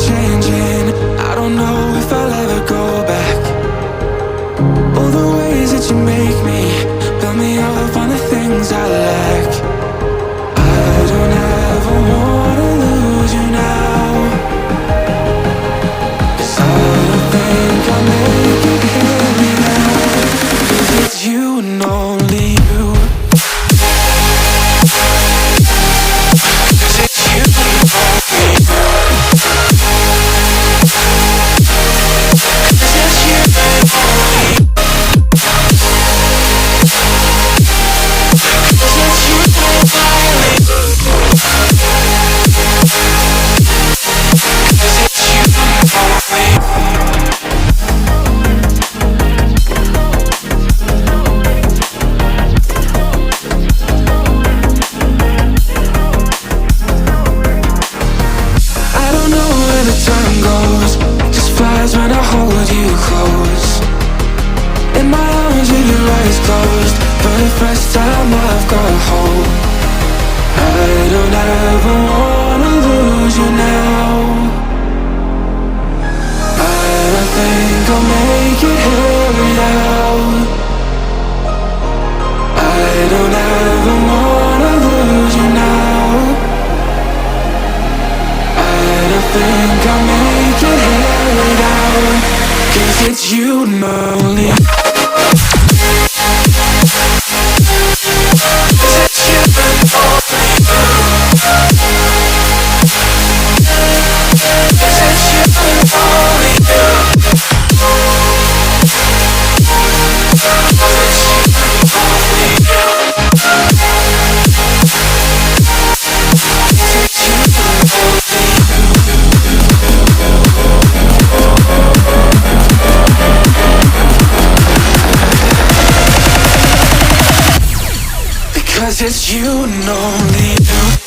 changing. I don't know if I'll ever go back. All the ways that you make me, build me up on the things I lack. I don't ever wanna lose you now, 'cause I don't think I'll make it here without. 'Cause it's you and only you. When I hold you close in my arms with your eyes closed, for the first time I've got hope. I don't ever wanna lose you now. I don't think I'll make it here without. I don't ever wanna lose you now. I don't think I'll make it here without. 'Cause it's you and only. Because it's you and only you.